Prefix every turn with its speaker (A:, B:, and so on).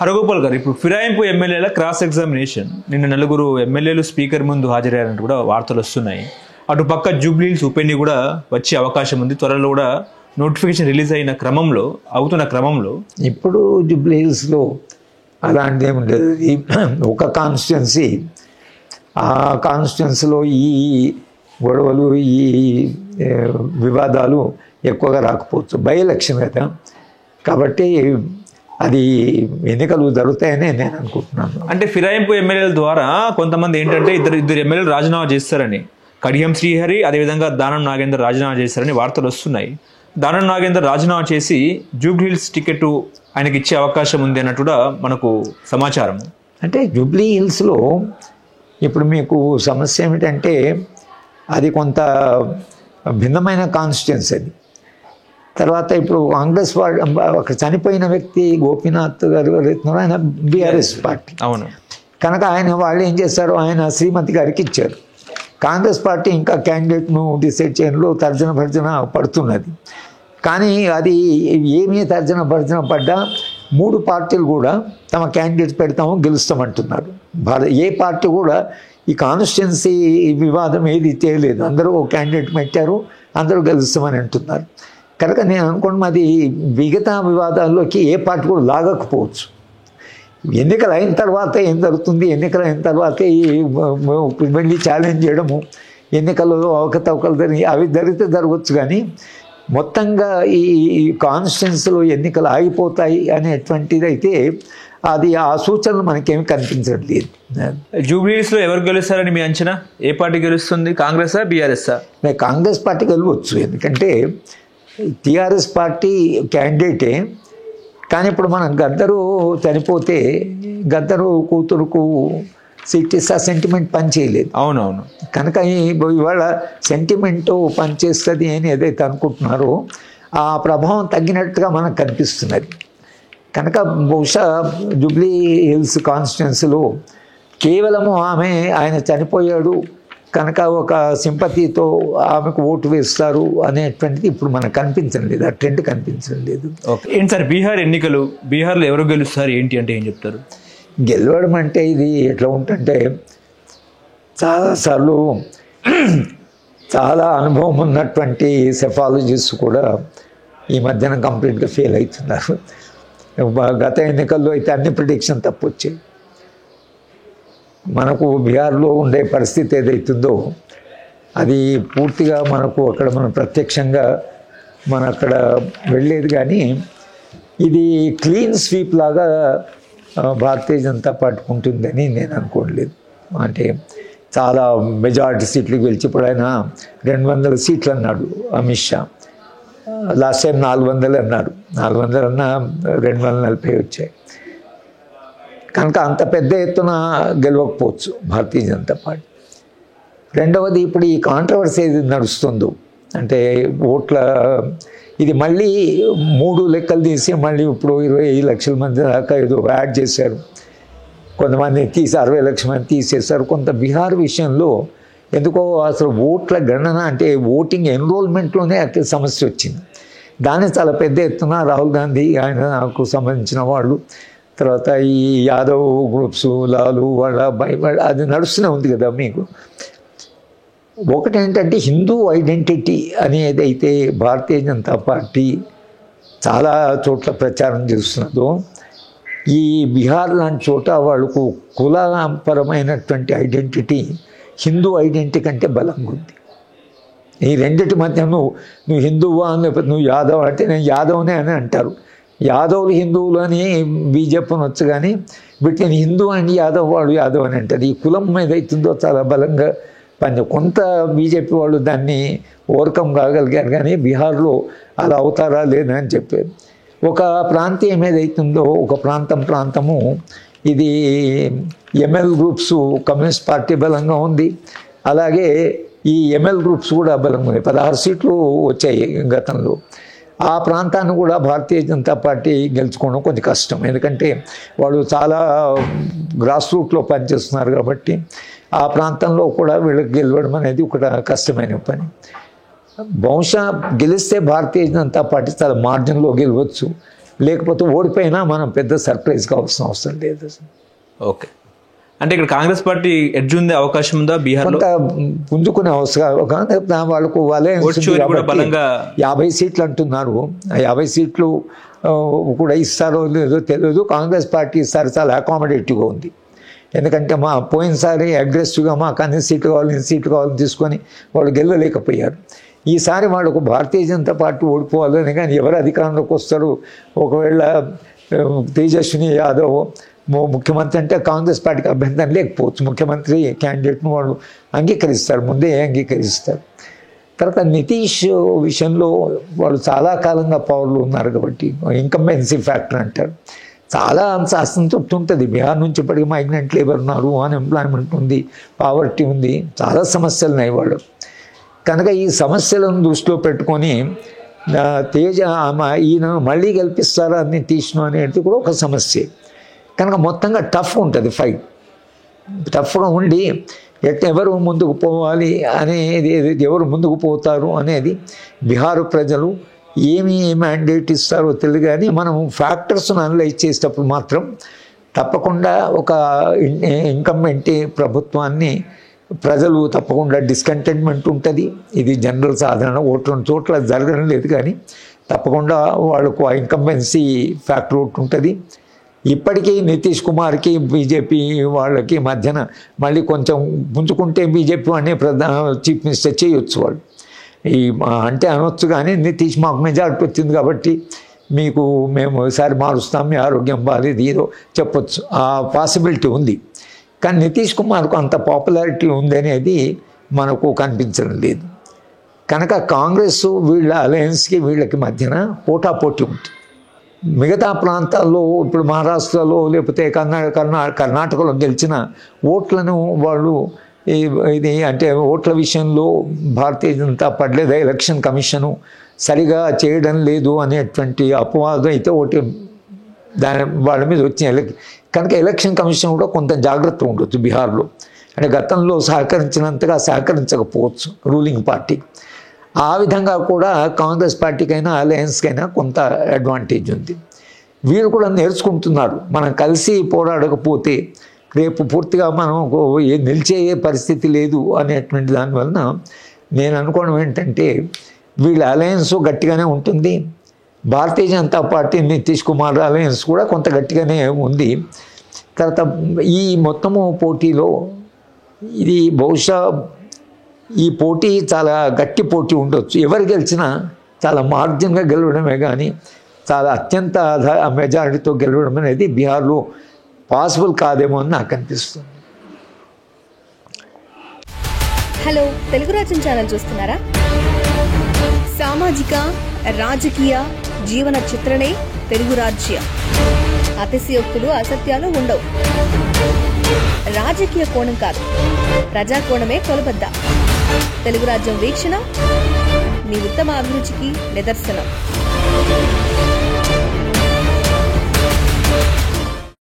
A: హరగోపాల్ గారు, ఇప్పుడు ఫిరాయింపు ఎమ్మెల్యేల క్రాస్ ఎగ్జామినేషన్ నిన్న నలుగురు ఎమ్మెల్యేలు స్పీకర్ ముందు హాజరయ్యారంటూ కూడా వార్తలు వస్తున్నాయి. అటు పక్క జూబ్లీహిల్స్ ఉప ఎన్నిక కూడా వచ్చే అవకాశం ఉంది. త్వరలో కూడా నోటిఫికేషన్ రిలీజ్ అవుతున్న క్రమంలో
B: ఇప్పుడు జూబ్లీహిల్స్లో అలాంటి ఏమి లేదు. ఒక కాన్స్టిట్యున్సీ, ఆ కాన్స్టిట్యున్సీలో ఈ గొడవలు ఈ వివాదాలు ఎక్కువగా రాకపోవచ్చు. బై ఎలక్షన్ కదా, కాబట్టి అది ఎన్నికలు జరుగుతాయని నేను అనుకుంటున్నాను.
A: అంటే ఫిరాయింపు ఎమ్మెల్యేల ద్వారా కొంతమంది ఏంటంటే ఇద్దరు ఎమ్మెల్యేలు రాజీనామా చేస్తారని, కడియం శ్రీహరి అదేవిధంగా దానం నాగేందర్ రాజీనామా చేస్తారని వార్తలు వస్తున్నాయి. దానం నాగేందర్ రాజీనామా చేసి జూబ్లీహిల్స్ టికెట్ ఆయనకి ఇచ్చే అవకాశం ఉంది అన్నట్టు కూడా మనకు సమాచారం.
B: అంటే జూబ్లీహిల్స్లో ఇప్పుడు మీకు సమస్య ఏమిటంటే అది కొంత భిన్నమైన కాన్స్టిట్యున్సీ. అది తర్వాత ఇప్పుడు కాంగ్రెస్ పార్టీ అక్కడ చనిపోయిన వ్యక్తి గోపీనాథ్ గారు ఎవరైతున్నారో ఆయన బీఆర్ఎస్ పార్టీ.
A: అవును.
B: కనుక వాళ్ళు ఏం చేశారు, ఆయన శ్రీమతి గారికి ఇచ్చారు. కాంగ్రెస్ పార్టీ ఇంకా క్యాండిడేట్ను డిసైడ్ చేయడంలో తర్జన పడుతున్నది. కానీ అది ఏమీ తర్జన పడ్డా 3 పార్టీలు కూడా తమ క్యాండిడేట్స్ పెడతాము, గెలుస్తామంటున్నారు. ఏ పార్టీ కూడా ఈ కాన్స్టిట్యున్సీ వివాదం ఏది చేయలేదు. అందరూ ఒక క్యాండిడేట్ పెట్టారు, అందరూ గెలుస్తామని అంటున్నారు. కనుక నేను అనుకోవడం అది మిగతా వివాదాల్లోకి ఏ పార్టీ కూడా లాగకపోవచ్చు. ఎన్నికలు అయిన తర్వాత ఏం జరుగుతుంది, ఎన్నికలు అయిన తర్వాత వెళ్ళి ఛాలెంజ్ చేయడము, ఎన్నికల్లో అవకతవకలు అవి జరగవచ్చు. కానీ మొత్తంగా ఈ కాన్స్టిట్యున్సీలో ఎన్నికలు ఆగిపోతాయి అనేటువంటిది అయితే అది ఆ సూచనలు మనకేమి కనిపించడం లేదు.
A: జూబ్లీహిల్స్లో ఎవరు గెలుస్తారని మీ అంచనా? ఏ పార్టీ గెలుస్తుంది, కాంగ్రెసా బీఆర్ఎస్ఆ?
B: కాంగ్రెస్ పార్టీ గెలవచ్చు, ఎందుకంటే టీఆర్ఎస్ పార్టీ క్యాండిడేటే. కానీ ఇప్పుడు మనం గద్దరు చనిపోతే గద్దరు కూతురుకు సీట్ ఇస్తే సెంటిమెంట్ పనిచేయలేదు.
A: అవునవును.
B: కనుక ఇవాళ సెంటిమెంట్ పనిచేస్తుంది అని ఏదైతే అనుకుంటున్నారో ఆ ప్రభావం తగ్గినట్టుగా మనకు కనిపిస్తున్నది. కనుక బహుశా జూబ్లీహిల్స్ కాన్స్టిట్యున్సీలో కేవలము ఆయన చనిపోయాడు కనుక ఒక సింపతితో ఆమెకు ఓటు వేస్తారు అనేటువంటిది ఇప్పుడు మనకు కనిపించడం లేదు, ఆ ట్రెండ్ కనిపించడం లేదు.
A: ఏంటి సార్ బీహార్ ఎన్నికలు, బీహార్లో ఎవరు గెలుస్తారు ఏంటి అంటే ఏం చెప్తారు?
B: గెలవడం అంటే ఇది ఎట్లా ఉంటుంటే చాలాసార్లు చాలా అనుభవం ఉన్నటువంటి సెఫాలజిస్ట్ కూడా ఈ మధ్యన కంప్లీట్గా ఫెయిల్ అవుతున్నారు. గత ఎన్నికల్లో అయితే అన్ని ప్రిడిక్షన్ తప్పు వచ్చాయి. మనకు బీహార్లో ఉండే పరిస్థితి ఏదైతుందో అది పూర్తిగా మనకు అక్కడ మనం ప్రత్యక్షంగా అక్కడ వెళ్ళలేదు. కానీ ఇది క్లీన్ స్వీప్ లాగా భారతీయ జనతా పార్టీ ఉంటుందని నేను అనుకోవట్లేదు. అంటే చాలా మెజారిటీ సీట్లు గెలిచి ఇప్పుడు ఆయన 200 సీట్లు అన్నాడు అమిత్ షా. లాస్ట్ టైం 400 అన్నారు. 400 అన్నా 240 వచ్చాయి. కనుక అంత పెద్ద ఎత్తున గెలవకపోవచ్చు భారతీయ జనతా పార్టీ. రెండవది, ఇప్పుడు ఈ కాంట్రవర్సీ ఏది నడుస్తుందో అంటే ఓట్ల ఇది మళ్ళీ 3 లెక్కలు తీసి మళ్ళీ ఇప్పుడు 25 లక్షల మంది దాకా ఏదో యాడ్ చేశారు. కొంతమంది 60 లక్షల మంది తీసేశారు. కొంత బీహార్ విషయంలో ఎందుకో అసలు ఓట్ల గణన అంటే ఓటింగ్ ఎన్రోల్మెంట్లోనే అక్కడ సమస్య వచ్చింది. దాన్ని చాలా పెద్ద ఎత్తున రాహుల్ గాంధీ ఆయనకు సంబంధించిన వాళ్ళు, తర్వాత ఈ యాదవ్ గ్రూప్స్, లాలు వాళ్ళ అది నడుస్తూనే ఉంది కదా మీకు. ఒకటేంటంటే హిందూ ఐడెంటిటీ అనేదైతే భారతీయ జనతా పార్టీ చాలా చోట్ల ప్రచారం చేస్తున్నదో, ఈ బీహార్ లాంటి చోట వాళ్ళకు కులపరమైనటువంటి ఐడెంటిటీ హిందూ ఐడెంటిటీ కంటే బలంగా ఉంది. ఈ రెండింటి మధ్య నువ్వు హిందువా లేకపోతే నువ్వు యాదవ్ అంటే నేను యాదవ్నే అని అంటారు. యాదవులు హిందువులు అని బీజేపీ అనొచ్చు, కానీ వీటిని హిందూ అని యాదవ్ వాడు యాదవ్ అని అంటారు. ఈ కులం ఏదైతుందో చాలా బలంగా కొంత బీజేపీ వాళ్ళు దాన్ని ఓవర్కమ్ కాగలిగారు. కానీ బీహార్లో అలా అవుతారా లేదా అని చెప్పారు. ఒక ప్రాంతీయం ఏదైతుందో ఒక ప్రాంతము ఇది ఎంఎల్ గ్రూప్స్ కమ్యూనిస్ట్ పార్టీ బలంగా ఉంది. అలాగే ఈ ఎంఎల్ గ్రూప్స్ కూడా బలంగా ఉన్నాయి. 16 సీట్లు వచ్చాయి గతంలో. ఆ ప్రాంతాన్ని కూడా భారతీయ జనతా పార్టీ గెలుచుకోవడం కొంచెం కష్టం, ఎందుకంటే వాళ్ళు చాలా గ్రాస్ రూట్లో పనిచేస్తున్నారు. కాబట్టి ఆ ప్రాంతంలో కూడా వీళ్ళకి గెలవడం అనేది ఒక కష్టమైన పని. బహుశా గెలిస్తే భారతీయ జనతా పార్టీ చాలా మార్జిన్లో గెలవచ్చు. లేకపోతే ఓడిపోయినా మనం పెద్ద సర్ప్రైజ్ కావాల్సిన అవసరం లేదు.
A: ఓకే, అంటే ఇక్కడ కాంగ్రెస్ పార్టీ ఎడ్జ్ ఉండే అవకాశం ఉందా బీహార్లో?
B: కొంత పుంజుకునే అవసరం వాళ్ళకు వాళ్ళే 50 సీట్లు అంటున్నారు. 50 సీట్లు కూడా ఇస్తారో లేదో తెలియదు. కాంగ్రెస్ పార్టీ ఈసారి చాలా అకామిడేటివ్గా ఉంది. ఎందుకంటే పోయినసారి అగ్రెసివ్గా మాకు అన్ని సీట్లు కావాలని తీసుకొని వాళ్ళు గెలవలేకపోయారు. ఈసారి వాళ్ళకు భారతీయ జనతా పార్టీ ఓడిపోవాలని, కానీ ఎవరు అధికారంలోకి వస్తారు, ఒకవేళ తేజస్విని యాదవ్ ముఖ్యమంత్రి అంటే కాంగ్రెస్ పార్టీకి అభ్యంతరం లేకపోవచ్చు. ముఖ్యమంత్రి క్యాండిడేట్ను వాళ్ళు ముందే అంగీకరిస్తారు. తర్వాత నితీష్ విషయంలో వాళ్ళు చాలా కాలంగా పవర్లో ఉన్నారు కాబట్టి ఇన్కంబెన్సీ ఫ్యాక్టర్ అంటారు. చాలా అసంతృప్తి ఉంటుంది. బీహార్ నుంచి ఇప్పటికీ మైగ్రెంట్ లేబర్ ఉన్నారు, అన్ఎంప్లాయ్మెంట్ ఉంది, పావర్టీ ఉంది, చాలా సమస్యలు ఉన్నాయి వాళ్ళు. కనుక ఈ సమస్యలను దృష్టిలో పెట్టుకొని ఈయన మళ్ళీ గెలిపిస్తారా నితీష్ను అనేది కూడా ఒక సమస్య. కనుక మొత్తంగా టఫ్ ఉంటుంది ఫైట్. టఫ్గా ఉండి ఎవరు ముందుకు పోవాలి అనేది, ఎవరు ముందుకు పోతారు అనేది బీహార్ ప్రజలు ఏమి మ్యాండేట్ ఇస్తారో తెలియదు. కానీ మనం ఫ్యాక్టర్స్ను అనలైజ్ చేసేటప్పుడు మాత్రం తప్పకుండా ఒక ఇన్కంబెంట్ ప్రభుత్వాన్ని ప్రజలు తప్పకుండా డిస్కంటెంట్మెంట్ ఉంటుంది. ఇది జనరల్ సాధారణ ఓట్ల చోట్ల జరగడం లేదు, కానీ తప్పకుండా వాళ్ళకు ఆ ఇన్కంబెన్సీ ఫ్యాక్టర్ ఒకటి ఉంటుంది. ఇప్పటికీ నితీష్ కుమార్కి బీజేపీ వాళ్ళకి మధ్యన మళ్ళీ కొంచెం పుంజుకుంటే బీజేపీ అనే చీఫ్ మినిస్టర్ చేయొచ్చు వాళ్ళు. అంటే అనొచ్చు, కానీ నితీష్ మాకు మెజారిటీ వచ్చింది కాబట్టి మేము ఒకసారి మారుస్తాం, మీ ఆరోగ్యం బాగాలేదు ఏదో చెప్పొచ్చు, ఆ పాసిబిలిటీ ఉంది. కానీ నితీష్ కుమార్కు అంత పాపులారిటీ ఉంది అనేది మనకు కనిపించడం లేదు. కనుక కాంగ్రెస్ వీళ్ళ అలయన్స్కి వీళ్ళకి మధ్యన పోటాపోటీ ఉంటుంది. మిగతా ప్రాంతాల్లో ఇప్పుడు మహారాష్ట్రలో లేకపోతే కర్ణాటకలో గెలిచిన ఓట్లను వాళ్ళు ఇది అంటే ఓట్ల విషయంలో భారతీయ జనతా పార్టీ లేదా ఎలక్షన్ కమిషను సరిగా చేయడం లేదు అనేటువంటి అపవాదం అయితే ఒకటి వాళ్ళ మీద వచ్చిన కనుక ఎలక్షన్ కమిషన్ కూడా కొంత జాగ్రత్త ఉండొచ్చు బీహార్లో. అంటే గతంలో సహకరించినంతగా సహకరించకపోవచ్చు రూలింగ్ పార్టీ. ఆ విధంగా కూడా కాంగ్రెస్ పార్టీకైనా అలయన్స్కైనా కొంత అడ్వాంటేజ్ ఉంది. వీళ్ళు కూడా నేర్చుకుంటున్నారు, మనం కలిసి పోరాడకపోతే రేపు పూర్తిగా మనం నిలిచే పరిస్థితి లేదు అనేటువంటి దానివలన నేను అనుకోవడం ఏంటంటే వీళ్ళ అలయన్స్ గట్టిగానే ఉంటుంది. భారతీయ జనతా పార్టీ నితీష్ కుమార్ అలయన్స్ కూడా కొంత గట్టిగానే ఉంది. తర్వాత ఈ మొత్తము పోటీలో ఇది బహుశా ఈ పోటీ చాలా గట్టి పోటీ ఉండొచ్చు. ఎవరు గెలిచినా చాలా మార్జిన్గా గెలవడమే కానీ చాలా అత్యంత మెజారిటీతో గెలవడం అనేది బీహార్లో పాసిబుల్ కాదేమో అని నాకు అనిపిస్తుంది.
C: హలో, తెలుగు రాజ్యం ఛానల్ చూస్తున్నారా? సామాజిక రాజకీయ జీవన చిత్రణే తెలుగు రాజ్యం. అతిశయోక్తులు అసత్యాలు ఉండవు. రాజకీయ కోణం కాదు, ప్రజా కోణమే కొలబద్ద. తెలుగు రాజ్యం వీక్షణ మీ ఉత్తమ అభిరుచికి నిదర్శనం.